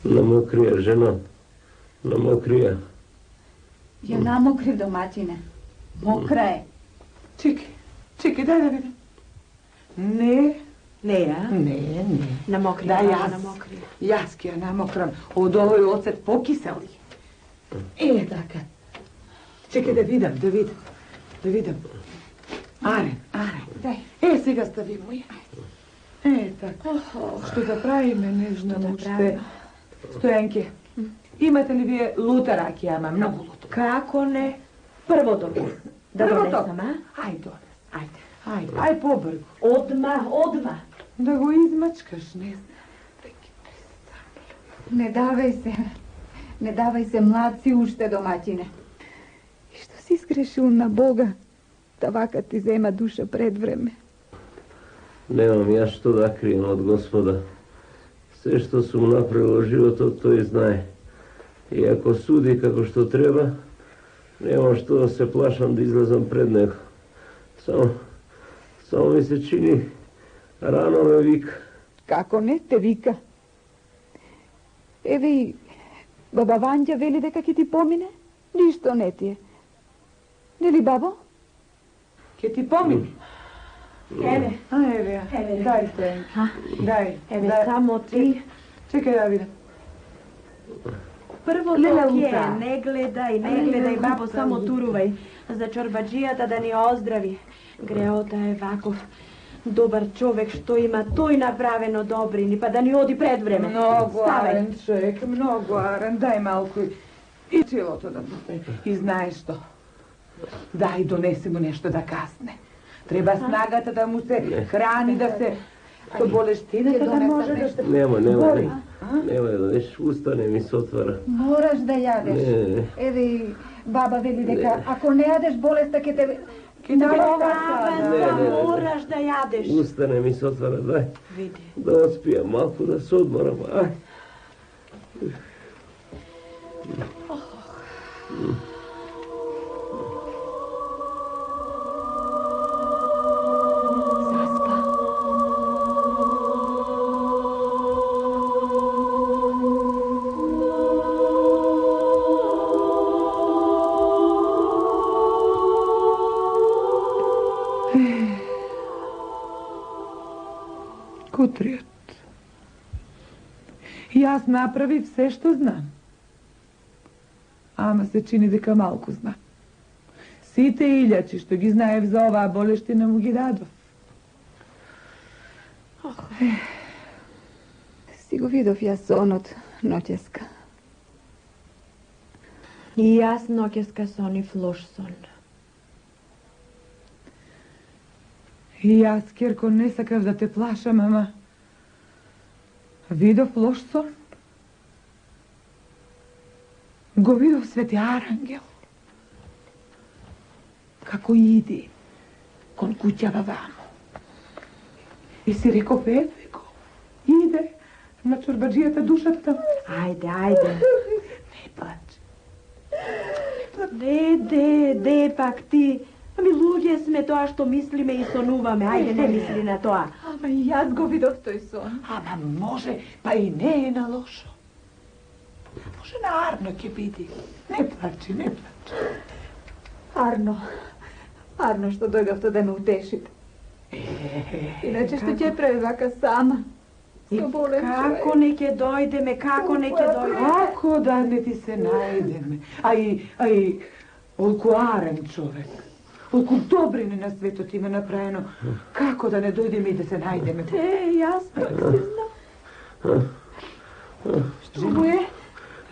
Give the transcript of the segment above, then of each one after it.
Namokria, ženo. Namokria. Ja namokriv, domaćine. Mokra je. Čekaj, daj da vidim. Ne. Ne, ja? Ne. Namokri, da, namokri. Jaskija namokram. Od ovoj ocet pokiseli. Taka. Čekaj da vidim. Aren. Daj. Сега ставимо я. Така. Што да правиме, нежна муште? Стоянке, имате ли вие лута ракија, ама многу лута? Како не? Прво донес. Да донесам, а? Ај, донес. Ај, побргу. Одма. Да го измачкаш, не знам. Да ги представлям. Не давај се, млад си уште, домаќине. И што си изгрешил на Бога, да вака ти зема душа пред време? Немам ја што да криjem од Господа. Се што сум направил во животот, тој знае. И ако суди како што треба, немам што да се плашам да излезам пред него. Само ми се чини, рано ме вика. Како не те вика? Еве и баба Ванѓа вели дека ќе ти помине? Ништо не ти е. Нели, бабо? Ќе ти помине? Еве. Еве, дај се. Дај. Еве, само ти. Чекај да видам. Прво токие, не гледај, бабо, само турувај. За чорбаджијата да ни оздрави. Греота е ваков добар човек што има тој направено добрини, па да ни оди пред време. Многу арен човек, многу арен. Дај малку и целото да буде. И знаеш што? Дај, донеси му нешто да касне. Треба снагата да му се храни, да се... Со болештината да може да се... Нема да дадеш, устане ми се отвара. Мораш да јадеш. Еве, баба вели дека ако не јадеш болеста ќе те... Мораш да јадеш. Устане ми се отвара, дај. Види. Да отспијам малку, да се одморам. Ај. Кутриот. Јас направив се што знам. Ама се чини дека малку знам. Сите илјачи што ги знаев за оваа болештина му ги дадов. Си го видов јас сонот ноќеска. И јас ноќеска сонив лош сон. И јас, Керко, не сакав да те плашам, ама... Видов лош сон. Го видов Свети Арангел. Како иди кон куќава вамо. И си реков, едве го. Иде на чорбаджијата душата там. Ајде. Не плач. Де, пак ти... Ами луѓе сме, тоа што мислиме и сонуваме. Ајде, не мисли на тоа. Ама и јас го видов тој сон. Ама може, па и не е на лошо. Може на Арно ќе биде. Не плачи. Арно што дојдовте да ме утешите. Иначе што ќе прави вака сама. Со болен човек. Како не ќе дојдеме, Како да не ти се најдеме. Ај, олку арен човек. Колку добрини на светот има направено. Како да не дојдеме и да се најдеме? Јас пак се знам. Што му е?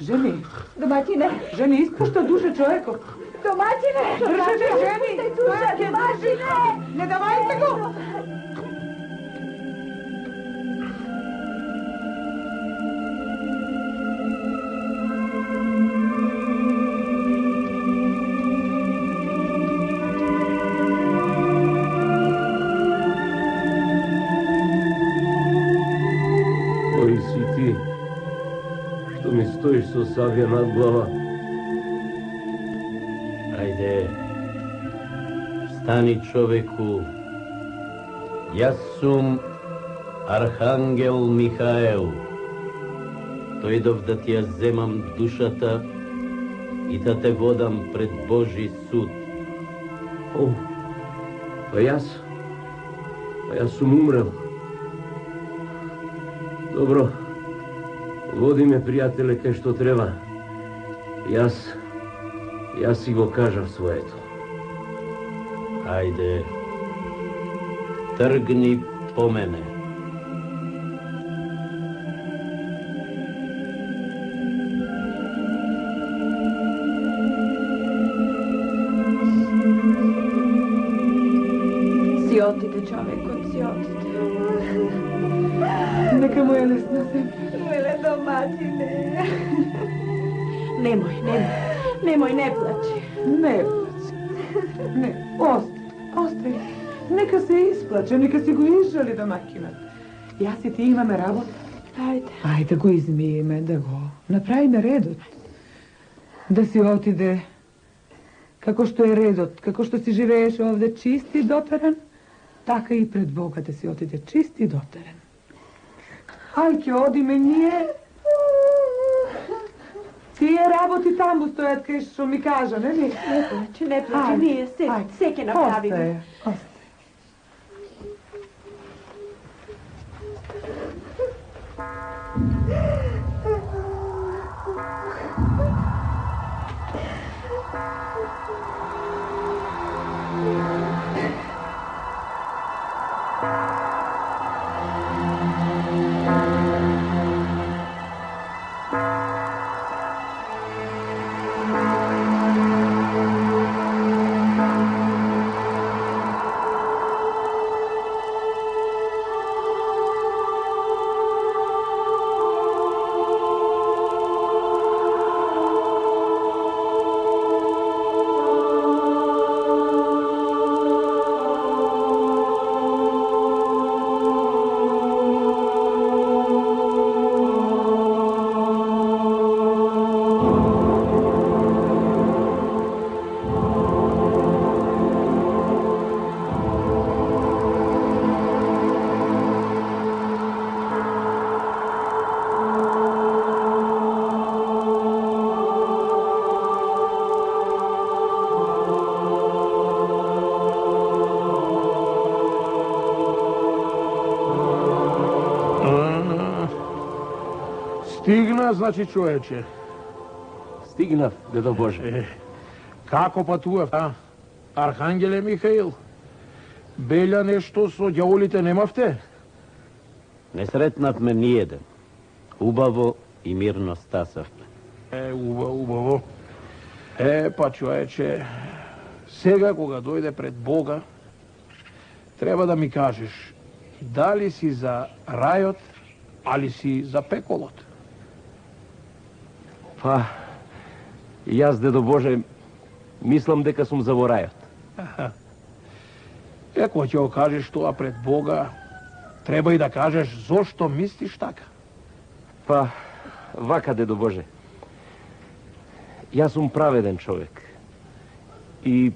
Жени. Домаќине. Жени, испушта душа човекот. Домаќине. Држете, жени. Домаќине. Не давајте го. Стоиш со савја над глава. Ајде, стани човеку. Јас сум Архангел Михаел. Дојдов да ти ја земам душата и да те водам пред Божи суд. О, па јас сум умрел. Добро, води ме, пријателе, кај што треба. Јас си го кажав своето. Ајде, тргни по мене. Си отиде човекот, си отиде. Нека му е лесна земја. Миле доматине. Немој, не плачи. Не плачи. Не, остай. Нека се исплаче, нека си го изжали домакинот. Јас и ти имаме работа. Ајде. Ајде го измиеме, да го направиме редот. Да си отиде како што е редот, како што си живееше овде чист и дотеран, така и пред Бога да си отиде чист и дотеран. Ај, ќе одиме ние. Тие работи таму стојат кај што ми кажа, не? Не плачи, ние се ќе направиме. Остай. Стигна, значи, човече. Стигнав, дедо Боже. Како патував, а? Архангеле Михаил, белја нешто со ѓаволите немавте? Не сретнавме ниеден. Убаво и мирно стасавме. Убаво. Па човече, сега кога дојде пред Бога, треба да ми кажеш дали си за рајот, али си за пеколот. Па, јас, дедо Боже, мислам дека сум за во рајот. Кога ќе го кажеш тоа пред Бога, треба и да кажеш зошто мислиш така. Па, вака, дедо Боже. Јас сум праведен човек. И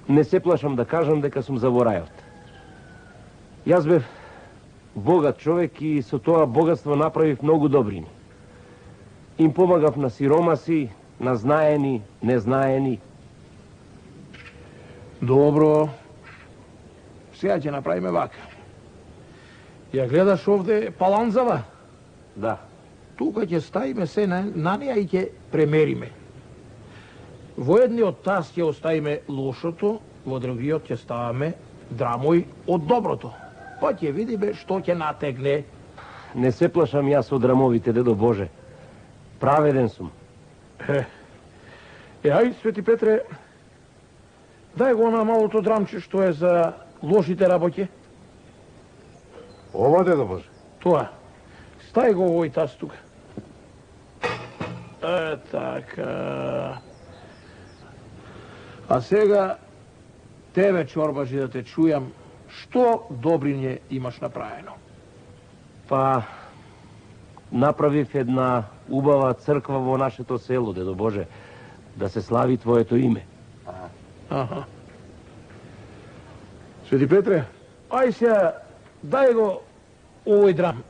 не се плашам да кажам дека сум за во рајот. Јас бев богат човек и со тоа богатство направив многу добрини. Им помагав на сиромаси, на знаени, незнаени. Добро. Сега ќе направиме вака. Ја гледаш овде паланзава? Да. Тука ќе ставиме се на неја и ќе премериме. Во едниот таз ќе оставиме лошото, во другиот ќе ставаме драмој од доброто. Па ќе видиме што ќе натегне. Не се плашам јас од драмовите, дедо Боже. Праведен сум. Ај, Свети Петре, дај го на малото драмче што е за лошите работи. Ова, дедо Боже? Тоа. Стај го овој таз тука. Така. А сега тебе, Чорбажи, да те чујам, што добриње имаш направено? Па, направив една убава црква во нашето село, дедо Боже, да се слави Твоето име. Аха. Свети Петре, ај сега, дај го овој драм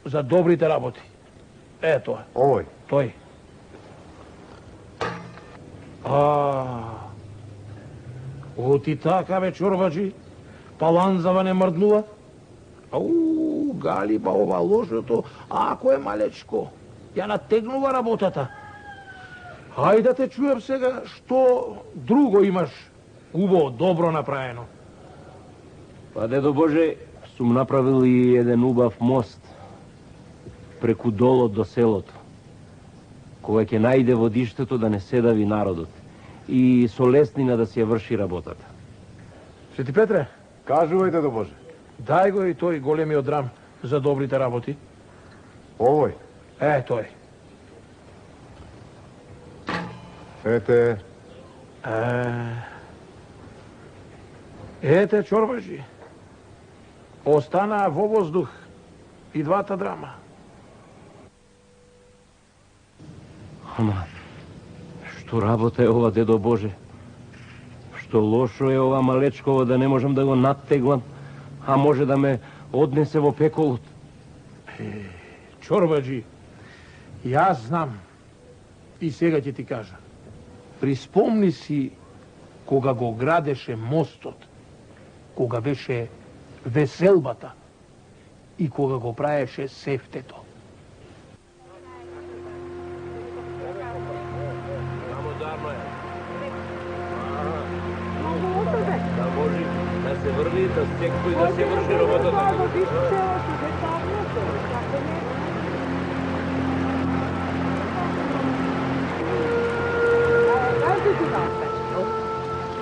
за добрите работи. Ето, Овој. тој. Оти така, бе, чорбаджи, паланзава не мрднува. Ау, гали, ба ова лошото, ако е малечко, ја натегнува работата. Хајде да те чуем сега, што друго имаш убаво, добро направено. Па, дедо Боже, сум направил и еден убав мост преку долот до селото, кога ќе најде водиштето да не седави народот и со леснина да си ја врши работата. Свети Петре, Кажувај, дедо Боже. дај го и тој големиот драм за добрите работи. Овој. Тој. Ете. Ете, чорбаджи. Останаа во воздух и двата драма. Ама, што работа е ова, дедо Боже? Што лошо е ова малечково да не можам да го надтеглам, а може да ме однесе во пеколот. Чорбаджи, јас знам и сега ќе ти кажа. Приспомни си кога го градеше мостот, кога беше веселбата и кога го праеше сефтето. Да може да се върви, да секој да се върши работата.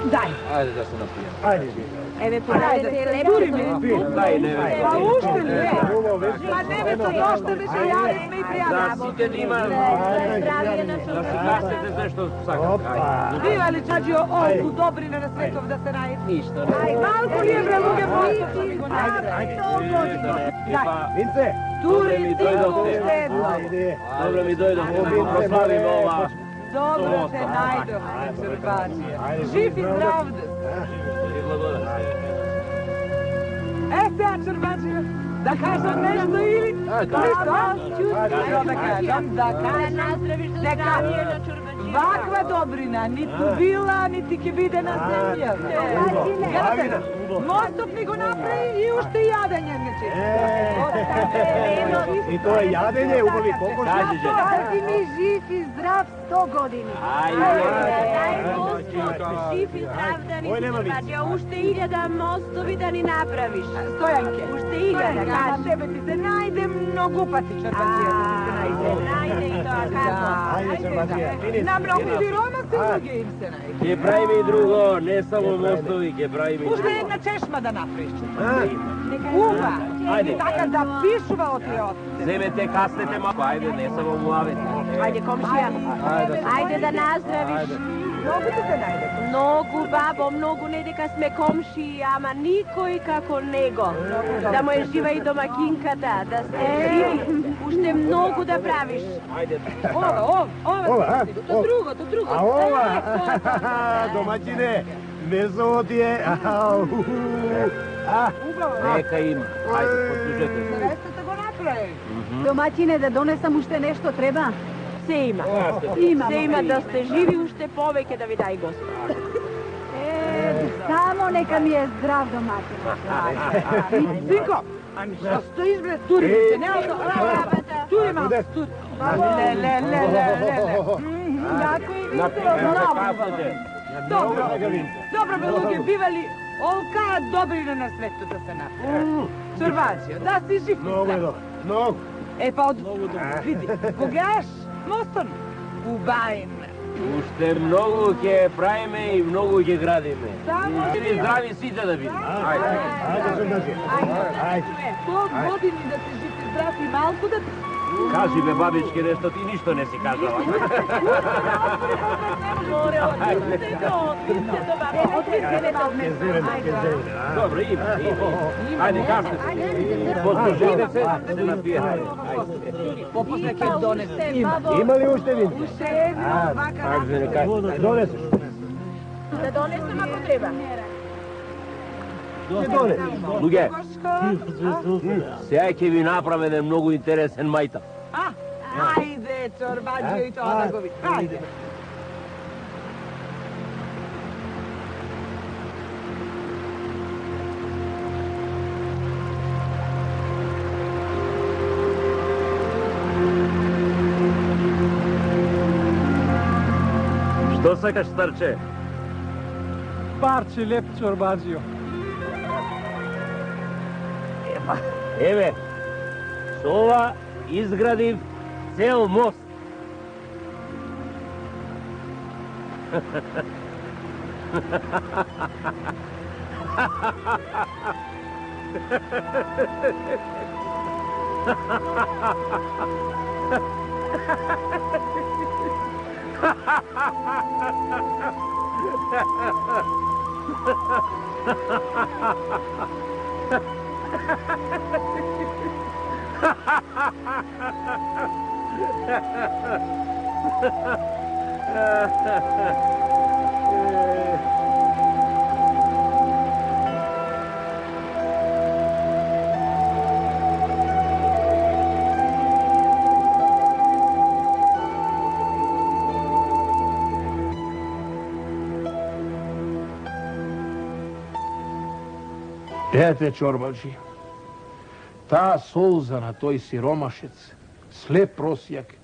Дај. Ајде да се напијам. Еве, подадете лепчето. Дај, не, Па уште не. Па небето още беше јаде сме и Да, пријатели. сите нима. Здравие на Да се чорбаджи. кастете се што сакате. Бива ли чаđо олку добрина на светов да се најде? Ништо. Ај, малко ли е бре луѓе мојто што ми го најде? Винце. Туристи дојдовте. уште едно. Добро ми дојдовте да го прославиме ова. Добро те најдовме, Чорбаджија. Жив и здрав да си. И благодарам. Сега, Чорбаджија, да кажам нешто или? Ништо? Што да кажам? Да Да кажам наздравиш за дека здравие на чорбаджија. ваква добрина ниту била, нити ќе биде на земја. Гледате, мостот ми го направи и уште јадење не И тоа е јадење, убави кокоши. Кажи, жена. Кажи ми жив и здрав 100 години. Дај Господ, жив и здрав да ни Ој, нема вице. чорбаджија. Уште 1000 мостови да ни направиш. Стојанке, Уште 1000, на кажи. тебе ти се најде многу пати, Чорбаджија, да ти се најде. Најде и тоа како. Ајде, Чорбаджија, фини. На многу сиромаси луѓе им се најде. Ќе правиме и друго, не само мостови, ќе правиме и Уште друго. една чешма да направиш. Ува, Ајде. така да пишува од лиот. Земете, каснете малко, ајде, не само муавете. Ајде, комшија. Ајде да наздравиш. Многу ти се најде. Многу, бабо, многу, не дека сме комши, ама никој како него. Да му е жива и домакинката, да сте живи, уште многу да правиш. Ова, Ова, то друго, то друго. А ова, домаќине, месово ти е. Нека има. Ајде, послушайте. Рестата го направи. Домаќине, да донесам уште нешто треба? Се има. Има. Се има да сте живи, уште повеќе да ви дај Господ. Само нека ми е здрав домаќин. Синко, ами што стоиш бре, тури ми се, нема то. Тури малко, тури. Ле. Някој ви Напишете, каснете. Добро, добро бе луѓе, бивали олка добрина на светот да се направи. Чорбаджија, да си жив и Многу е здрав. добро. Многу. Е, па од... Види, погаш, мостон, убајн. Уште многу ќе правиме и многу ќе градиме. Само И здрави сите да видим. Ајде. Ајде, Чорбаджија. Ајде. 100 години да си жив и здрав и малку да... Кажи бе, бабичке, нешто ти ништо не си кажала. Море, отидете до бабе. Добро, има. Ајде, кажете се. Послушайте се, се напијате. Попосне ќе донесе. Има ли уште винце? Уште едно, вака. Кажете, не кажете. Донесеш. Да донесем ако треба. Ќе донесеш. Луѓе, сега ќе ви направам еден многу интересен мајтап. Čorbađio i to da go vidi. Ajde. Što sakaš, starče? Parče lep čorbađio. Eve, s ova izgradim ceo most. Ете, čorbađi, ta solza na toj siromašec, slep prosjak,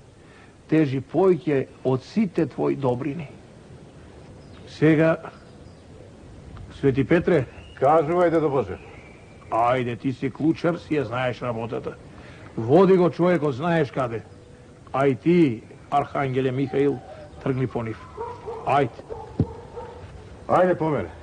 teži pojke od site tvoj dobrini. Сега, Свети Петре, Кажувай, дедо Боже. Ajde, ti si klučar, si je знаеш работата. Води го човекот, знаеш каде. А и ти, Архангеле Михаил, тргни по нив. Ајде. Ајде по мене.